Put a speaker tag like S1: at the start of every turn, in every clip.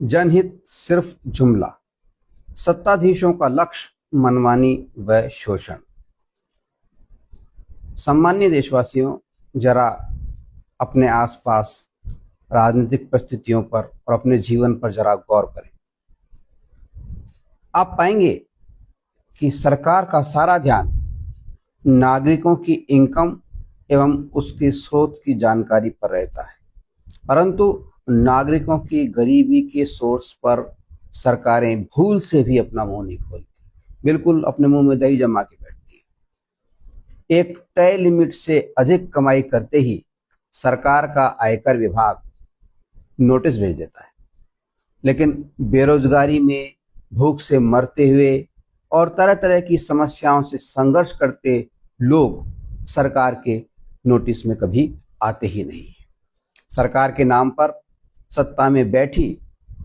S1: जनहित सिर्फ जुमला, सत्ताधीशों का लक्ष्य मनमानी व शोषण। सम्मानीय देशवासियों, जरा अपने आसपास राजनीतिक परिस्थितियों पर और अपने जीवन पर जरा गौर करें। आप पाएंगे कि सरकार का सारा ध्यान नागरिकों की इनकम एवं उसके स्रोत की जानकारी पर रहता है, परंतु नागरिकों की गरीबी के सोर्स पर सरकारें भूल से भी अपना मुंह नहीं खोलती, बिल्कुल अपने मुंह में दही जमा के बैठती है। एक तय लिमिट से अधिक कमाई करते ही सरकार का आयकर विभाग नोटिस भेज देता है, लेकिन बेरोजगारी में, भूख से मरते हुए और तरह तरह की समस्याओं से संघर्ष करते लोग सरकार के नोटिस में कभी आते ही नहीं। सरकार के नाम पर सत्ता में बैठी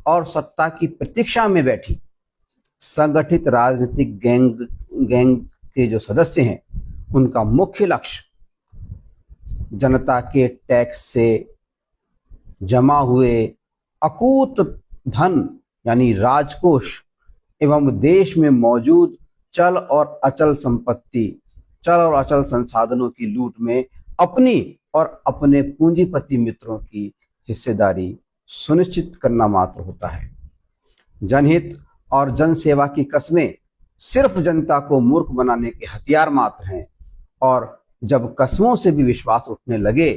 S1: और सत्ता की प्रतीक्षा में बैठी संगठित राजनीतिक गैंग के जो सदस्य हैं, उनका मुख्य लक्ष्य जनता के टैक्स से जमा हुए अकूत धन यानी राजकोष एवं देश में मौजूद चल और अचल संपत्ति, चल और अचल संसाधनों की लूट में अपनी और अपने पूंजीपति मित्रों की हिस्सेदारी सुनिश्चित करना मात्र होता है। जनहित और जनसेवा की कस्में सिर्फ जनता को मूर्ख बनाने के हथियार मात्र हैं, और जब कस्मों से भी विश्वास उठने लगे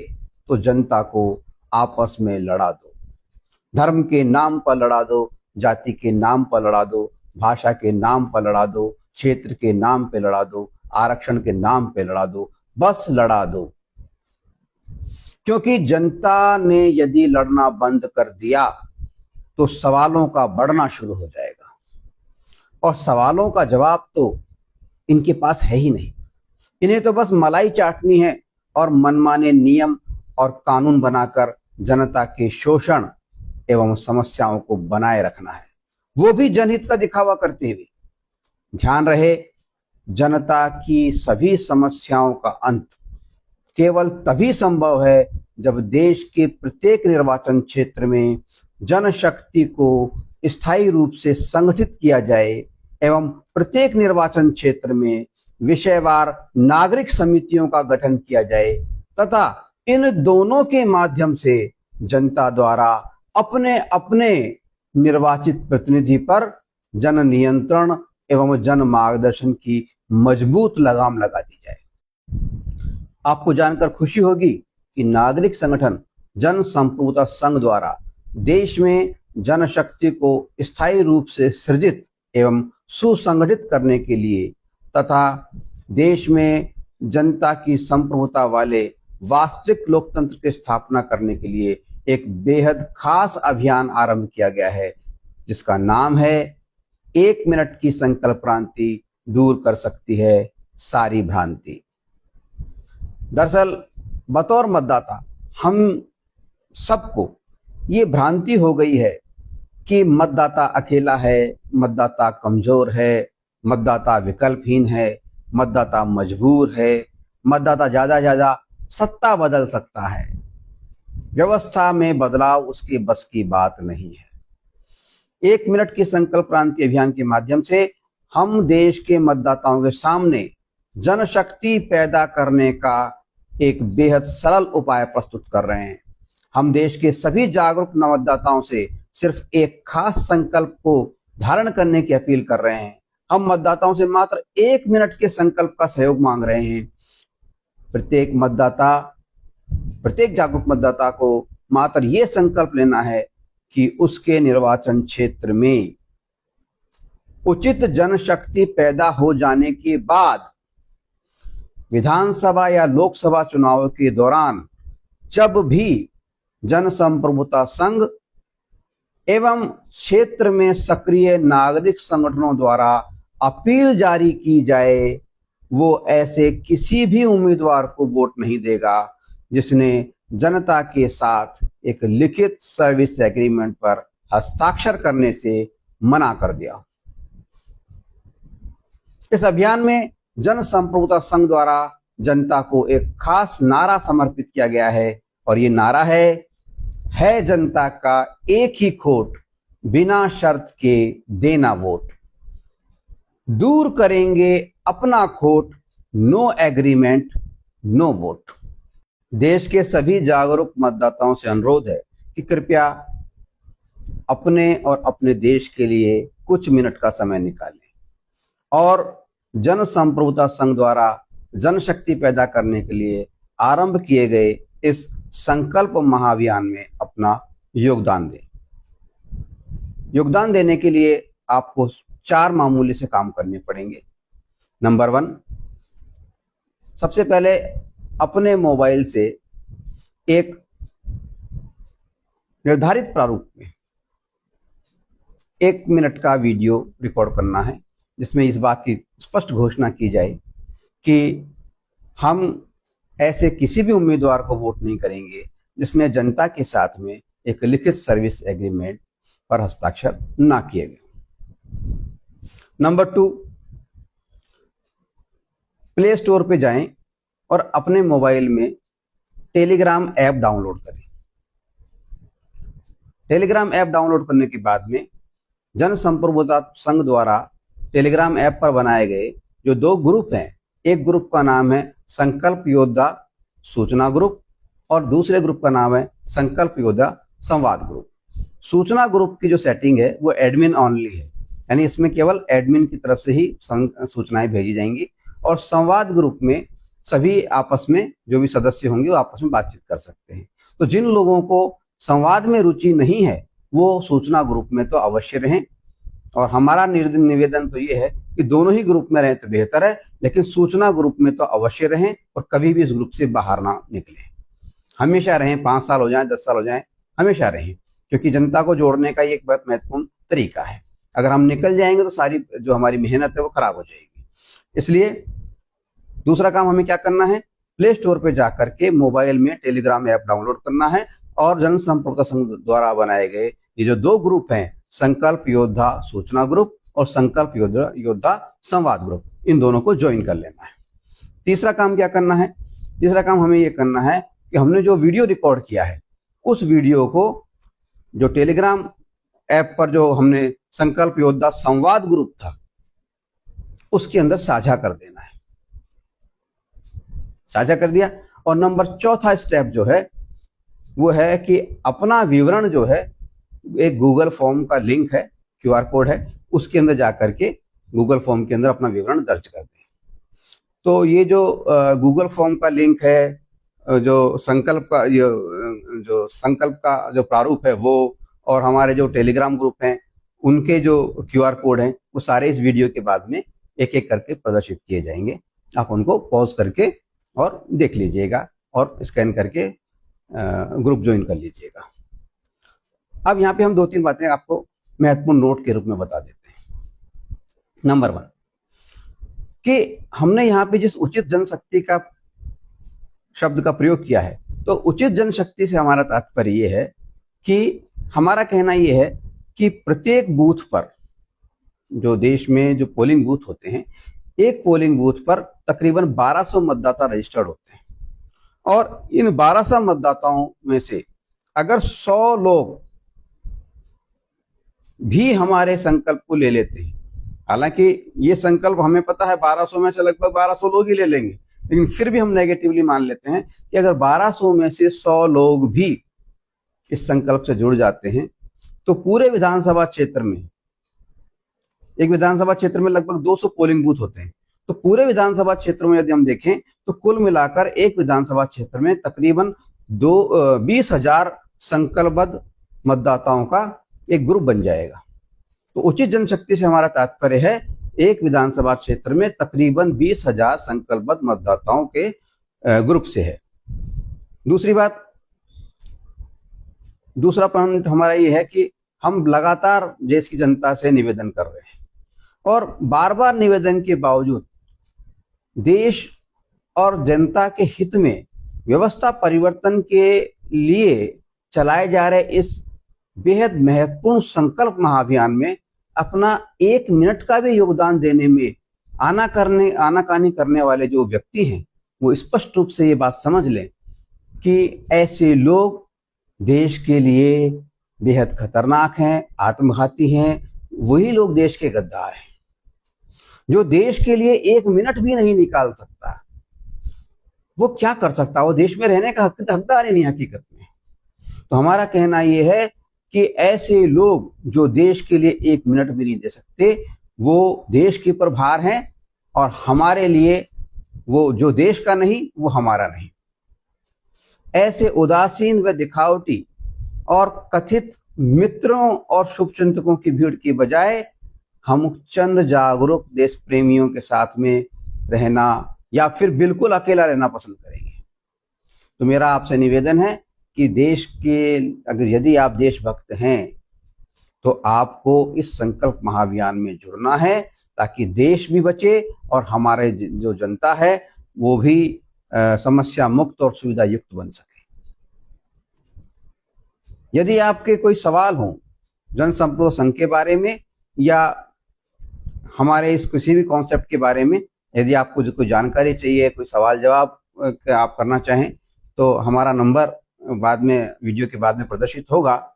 S1: तो जनता को आपस में लड़ा दो। धर्म के नाम पर लड़ा दो, जाति के नाम पर लड़ा दो, भाषा के नाम पर लड़ा दो, क्षेत्र के नाम पे लड़ा दो, आरक्षण के नाम पे लड़ा दो, बस लड़ा दो। क्योंकि जनता ने यदि लड़ना बंद कर दिया तो सवालों का बढ़ना शुरू हो जाएगा, और सवालों का जवाब तो इनके पास है ही नहीं। इन्हें तो बस मलाई चाटनी है और मनमाने नियम और कानून बनाकर जनता के शोषण एवं समस्याओं को बनाए रखना है, वो भी जनहित का दिखावा करते हुए। ध्यान रहे, जनता की सभी समस्याओं का अंत केवल तभी संभव है जब देश के प्रत्येक निर्वाचन क्षेत्र में जनशक्ति को स्थायी रूप से संगठित किया जाए एवं प्रत्येक निर्वाचन क्षेत्र में विषयवार नागरिक समितियों का गठन किया जाए तथा इन दोनों के माध्यम से जनता द्वारा अपने अपने निर्वाचित प्रतिनिधि पर जन नियंत्रण एवं जन मार्गदर्शन की मजबूत लगाम लगा दी जाए। आपको जानकर खुशी होगी कि नागरिक संगठन जन संप्रभुता संघ द्वारा देश में जनशक्ति को स्थायी रूप से सृजित एवं सुसंगठित करने के लिए तथा देश में जनता की संप्रभुता वाले वास्तविक लोकतंत्र की स्थापना करने के लिए एक बेहद खास अभियान आरंभ किया गया है, जिसका नाम है 1 मिनट की संकल्प क्रांति दूर कर सकती है सारी भ्रांति। दरअसल बतौर मतदाता हम सबको ये भ्रांति हो गई है कि मतदाता अकेला है, मतदाता कमजोर है, मतदाता विकल्पहीन है, मतदाता मजबूर है, मतदाता ज्यादा सत्ता बदल सकता है, व्यवस्था में बदलाव उसके बस की बात नहीं है। 1 मिनट की संकल्प क्रांति अभियान के माध्यम से हम देश के मतदाताओं के सामने जनशक्ति पैदा करने का एक बेहद सरल उपाय प्रस्तुत कर रहे हैं। हम देश के सभी जागरूक मतदाताओं से सिर्फ एक खास संकल्प को धारण करने की अपील कर रहे हैं। हम मतदाताओं से मात्र 1 मिनट के संकल्प का सहयोग मांग रहे हैं। प्रत्येक जागरूक मतदाता को मात्र ये संकल्प लेना है कि उसके निर्वाचन क्षेत्र में उचित जनशक्ति पैदा हो जाने के बाद विधानसभा या लोकसभा चुनाव के दौरान जब भी जनसंप्रभुता संघ एवं क्षेत्र में सक्रिय नागरिक संगठनों द्वारा अपील जारी की जाए, वो ऐसे किसी भी उम्मीदवार को वोट नहीं देगा जिसने जनता के साथ एक लिखित सर्विस एग्रीमेंट पर हस्ताक्षर करने से मना कर दिया। इस अभियान में जन संप्रभुता संघ द्वारा जनता को एक खास नारा समर्पित किया गया है, और ये नारा है जनता का एक ही खोट, बिना शर्त के देना वोट, दूर करेंगे अपना खोट, नो एग्रीमेंट नो वोट। देश के सभी जागरूक मतदाताओं से अनुरोध है कि कृपया अपने और अपने देश के लिए कुछ मिनट का समय निकालें और जन संप्रभुता संघ द्वारा जनशक्ति पैदा करने के लिए आरंभ किए गए इस संकल्प महाअभियान में अपना योगदान दें। योगदान देने के लिए आपको 4 मामूली से काम करने पड़ेंगे। नंबर 1, सबसे पहले अपने मोबाइल से एक निर्धारित प्रारूप में 1 मिनट का वीडियो रिकॉर्ड करना है, जिसमें इस बात की स्पष्ट घोषणा की जाए कि हम ऐसे किसी भी उम्मीदवार को वोट नहीं करेंगे जिसने जनता के साथ में एक लिखित सर्विस एग्रीमेंट पर हस्ताक्षर ना किए गए। नंबर 2, प्ले स्टोर पे जाएं और अपने मोबाइल में टेलीग्राम ऐप डाउनलोड करें। टेलीग्राम ऐप डाउनलोड करने के बाद में जन संप्रभुता संघ द्वारा टेलीग्राम ऐप पर बनाए गए जो 2 ग्रुप हैं, एक ग्रुप का नाम है संकल्प योद्धा सूचना ग्रुप और दूसरे ग्रुप का नाम है संकल्प योद्धा संवाद ग्रुप। सूचना ग्रुप की जो सेटिंग है वो एडमिन ऑनली है, यानी इसमें केवल एडमिन की तरफ से ही सूचनाएं भेजी जाएंगी, और संवाद ग्रुप में सभी आपस में जो भी सदस्य होंगे वो आपस में बातचीत कर सकते हैं। तो जिन लोगों को संवाद में रुचि नहीं है वो सूचना ग्रुप में तो अवश्य रहें, और हमारा निवेदन तो ये है कि दोनों ही ग्रुप में रहें तो बेहतर है, लेकिन सूचना ग्रुप में तो अवश्य रहें और कभी भी इस ग्रुप से बाहर ना निकलें। हमेशा रहें, 5 साल हो जाए 10 साल हो जाए, हमेशा रहें, क्योंकि जनता को जोड़ने का ये एक बहुत महत्वपूर्ण तरीका है। अगर हम निकल जाएंगे तो सारी जो हमारी मेहनत है वो खराब हो जाएगी। इसलिए दूसरा काम हमें क्या करना है, प्ले स्टोर पे जाकर के मोबाइल में टेलीग्राम ऐप डाउनलोड करना है और जन संपर्क संघ द्वारा बनाए गए ये जो 2 ग्रुप हैं, संकल्प योद्धा सूचना ग्रुप और संकल्प योद्धा संवाद ग्रुप, इन दोनों को ज्वाइन कर लेना है। तीसरा काम क्या करना है, तीसरा काम हमें ये करना है कि हमने जो वीडियो रिकॉर्ड किया है उस वीडियो को जो टेलीग्राम ऐप पर जो हमने संकल्प योद्धा संवाद ग्रुप था उसके अंदर साझा कर देना है। साझा कर दिया, और नंबर 4था स्टेप जो है वो है कि अपना विवरण जो है, एक गूगल फॉर्म का लिंक है, QR कोड है, उसके अंदर जाकर के गूगल फॉर्म के अंदर अपना विवरण दर्ज कर दें। तो ये जो गूगल फॉर्म का लिंक है, जो संकल्प का जो प्रारूप है वो, और हमारे जो टेलीग्राम ग्रुप हैं उनके जो QR कोड हैं, वो सारे इस वीडियो के बाद में एक एक करके प्रदर्शित किए जाएंगे। आप उनको पॉज करके और देख लीजिएगा और स्कैन करके ग्रुप ज्वाइन कर लीजिएगा। अब यहाँ पे हम 2-3 बातें आपको महत्वपूर्ण नोट के रूप में बता देते हैं। नंबर 1 कि हमने यहाँ पे जिस उचित जनशक्ति का शब्द का प्रयोग किया है, तो उचित जनशक्ति से हमारा तात्पर्य ये है कि हमारा कहना ये है कि प्रत्येक बूथ पर, जो देश में जो पोलिंग बूथ होते हैं, एक पोलिंग बूथ पर तकरीबन 1200 मतदाता रजिस्टर्ड होते हैं, और इन 1200 मतदाताओं में से अगर 100 लोग भी हमारे संकल्प को ले लेते हैं, हालांकि ये संकल्प हमें पता है 1200 में से लगभग 1200 लोग ही ले लेंगे, लेकिन फिर भी हम नेगेटिवली मान लेते हैं कि अगर 1200 में से 100 लोग भी इस संकल्प से जुड़ जाते हैं तो पूरे विधानसभा क्षेत्र में, एक विधानसभा क्षेत्र में लगभग 200 पोलिंग बूथ होते हैं, तो पूरे विधानसभा क्षेत्र में यदि हम देखें तो कुल मिलाकर एक विधानसभा क्षेत्र में तकरीबन 20,000 संकल्पबद्ध मतदाताओं का एक ग्रुप बन जाएगा। तो उचित जनशक्ति से हमारा तात्पर्य है एक विधानसभा क्षेत्र में तकरीबन 20,000 संकल्पबद्ध मतदाताओं के ग्रुप से है। दूसरी बात, दूसरा पॉइंट हमारा ये है कि हम लगातार देश की जनता से निवेदन कर रहे हैं, और बार बार निवेदन के बावजूद देश और जनता के हित में व्यवस्था परिवर्तन के लिए चलाए जा रहे इस बेहद महत्वपूर्ण संकल्प महाअभियान में अपना 1 मिनट का भी योगदान देने में आनाकानी करने वाले जो व्यक्ति हैं, वो स्पष्ट रूप से ये बात समझ लें कि ऐसे लोग देश के लिए बेहद खतरनाक हैं, आत्मघाती हैं, वही लोग देश के गद्दार हैं। जो देश के लिए 1 मिनट भी नहीं निकाल सकता, वो क्या कर सकता? वो देश में रहने का हकदार ही नहीं हकीकत में। तो हमारा कहना यह है कि ऐसे लोग जो देश के लिए 1 मिनट भी नहीं दे सकते, वो देश के ऊपर भार हैं, और हमारे लिए वो जो देश का नहीं वो हमारा नहीं। ऐसे उदासीन व दिखावटी और कथित मित्रों और शुभचिंतकों की भीड़ की बजाय हम चंद जागरूक देश प्रेमियों के साथ में रहना या फिर बिल्कुल अकेला रहना पसंद करेंगे। तो मेरा आपसे निवेदन है कि देश के अगर यदि आप देशभक्त हैं तो आपको इस संकल्प महाअभियान में जुड़ना है, ताकि देश भी बचे और हमारे जो जनता है वो भी समस्या मुक्त और सुविधा युक्त बन सके। यदि आपके कोई सवाल हो जनसंपर्क संघ के बारे में या हमारे इस किसी भी कॉन्सेप्ट के बारे में, यदि आपको जो कोई जानकारी चाहिए, कोई सवाल जवाब आप करना चाहें, तो हमारा नंबर बाद में वीडियो के बाद में प्रदर्शित होगा।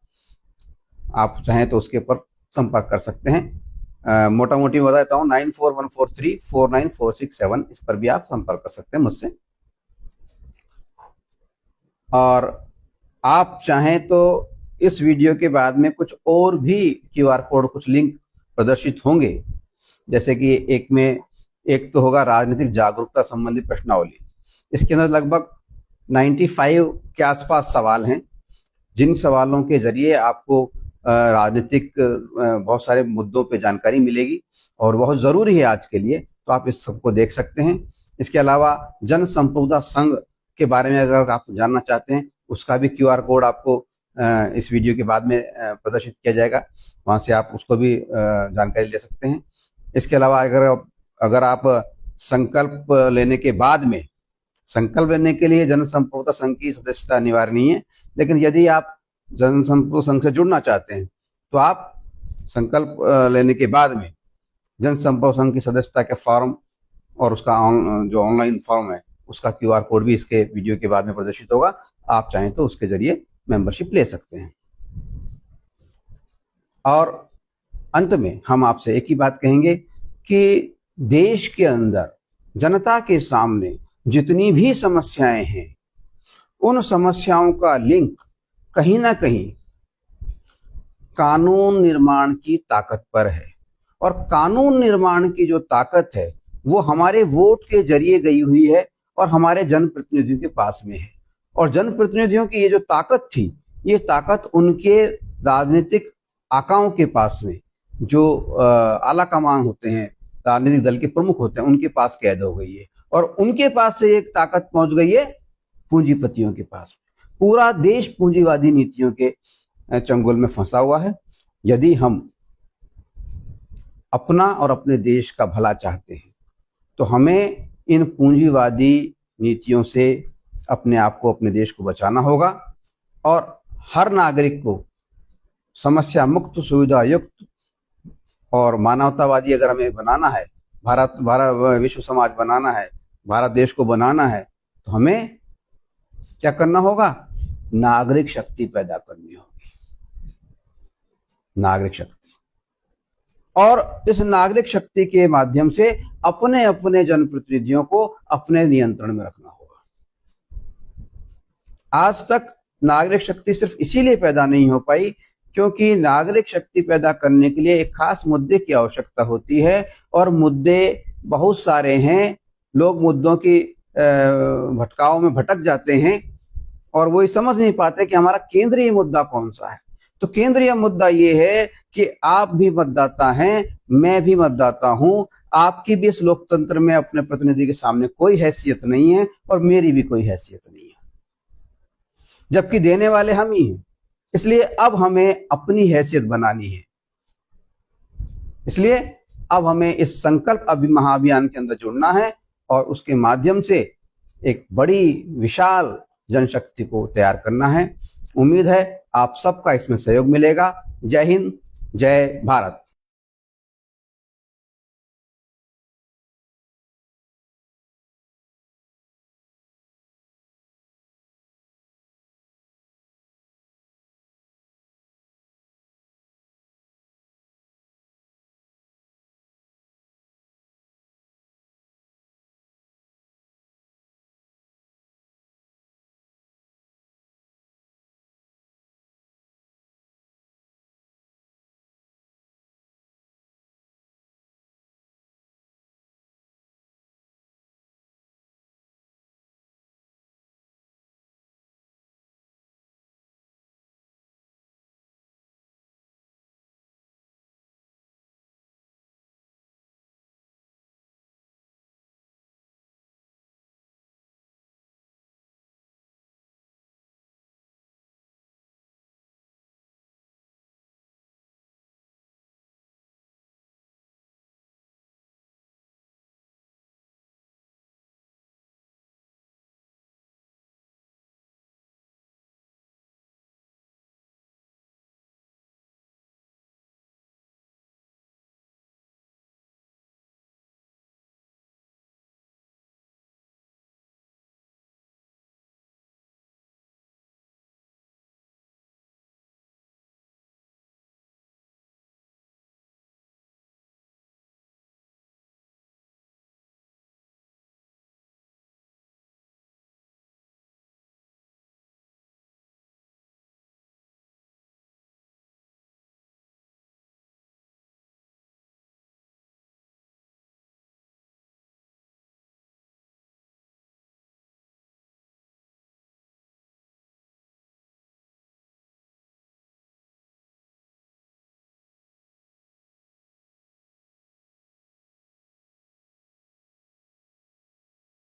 S1: आप चाहें तो उसके ऊपर संपर्क कर सकते हैं। मोटा मोटी बताता हूँ 9414349467, इस पर भी आप संपर्क कर सकते हैं मुझसे। और आप चाहें तो इस वीडियो के बाद में कुछ और भी QR कोड, कुछ लिंक प्रदर्शित होंगे, जैसे कि एक तो होगा राजनीतिक जागरूकता संबंधी प्रश्नावली। इसके अंदर लगभग 95 के आसपास सवाल हैं, जिन सवालों के जरिए आपको राजनीतिक बहुत सारे मुद्दों पे जानकारी मिलेगी और बहुत जरूरी है आज के लिए, तो आप इस सबको देख सकते हैं। इसके अलावा जनसंपर्क संघ के बारे में अगर आप जानना चाहते हैं, उसका भी QR कोड आपको इस वीडियो के बाद में प्रदर्शित किया जाएगा, वहां से आप उसको भी जानकारी ले सकते हैं। इसके अलावा अगर आप संकल्प लेने के बाद में, संकल्प लेने के लिए जनसंपर्क संघ की सदस्यता अनिवार्य नहीं है, लेकिन यदि आप जनसंपर्क संघ से जुड़ना चाहते हैं तो आप संकल्प लेने के बाद में जनसंपर्क संघ की सदस्यता के फॉर्म और उसका जो ऑनलाइन फॉर्म है उसका QR कोड भी इसके वीडियो के बाद में प्रदर्शित होगा। आप चाहें तो उसके जरिए मेंबरशिप ले सकते हैं। और अंत में हम आपसे एक ही बात कहेंगे कि देश के अंदर जनता के सामने जितनी भी समस्याएं हैं, उन समस्याओं का लिंक कहीं ना कहीं कानून निर्माण की ताकत पर है, और कानून निर्माण की जो ताकत है वो हमारे वोट के जरिए गई हुई है और हमारे जनप्रतिनिधियों के पास में है। और जनप्रतिनिधियों की ये जो ताकत थी, ये ताकत उनके राजनीतिक आकाओं के पास में, जो आला कमान होते हैं, राजनीतिक दल के प्रमुख होते हैं, उनके पास कैद हो गई है। और उनके पास से एक ताकत पहुंच गई है पूंजीपतियों के पास। पूरा देश पूंजीवादी नीतियों के चंगुल में फंसा हुआ है। यदि हम अपना और अपने देश का भला चाहते हैं तो हमें इन पूंजीवादी नीतियों से अपने आप को, अपने देश को बचाना होगा, और हर नागरिक को समस्या मुक्त, सुविधा युक्त और मानवतावादी अगर हमें बनाना है, भारत विश्व समाज बनाना है, भारत देश को बनाना है, तो हमें क्या करना होगा? नागरिक शक्ति पैदा करनी होगी, नागरिक शक्ति। और इस नागरिक शक्ति के माध्यम से अपने अपने जनप्रतिनिधियों को अपने नियंत्रण में रखना होगा। आज तक नागरिक शक्ति सिर्फ इसीलिए पैदा नहीं हो पाई क्योंकि नागरिक शक्ति पैदा करने के लिए एक खास मुद्दे की आवश्यकता होती है, और मुद्दे बहुत सारे हैं। लोग मुद्दों की भटकाव में भटक जाते हैं और वो समझ नहीं पाते कि हमारा केंद्रीय मुद्दा कौन सा है। तो केंद्रीय मुद्दा ये है कि आप भी मतदाता हैं, मैं भी मतदाता हूं, आपकी भी इस लोकतंत्र में अपने प्रतिनिधि के सामने कोई हैसियत नहीं है और मेरी भी कोई हैसियत नहीं है, जबकि देने वाले हम ही हैं। इसलिए अब हमें अपनी हैसियत बनानी है। इसलिए अब हमें इस संकल्प महाअभियान के अंदर जुड़ना है और उसके माध्यम से एक बड़ी विशाल जनशक्ति को तैयार करना है। उम्मीद है आप सबका इसमें सहयोग मिलेगा। जय हिंद, जय भारत।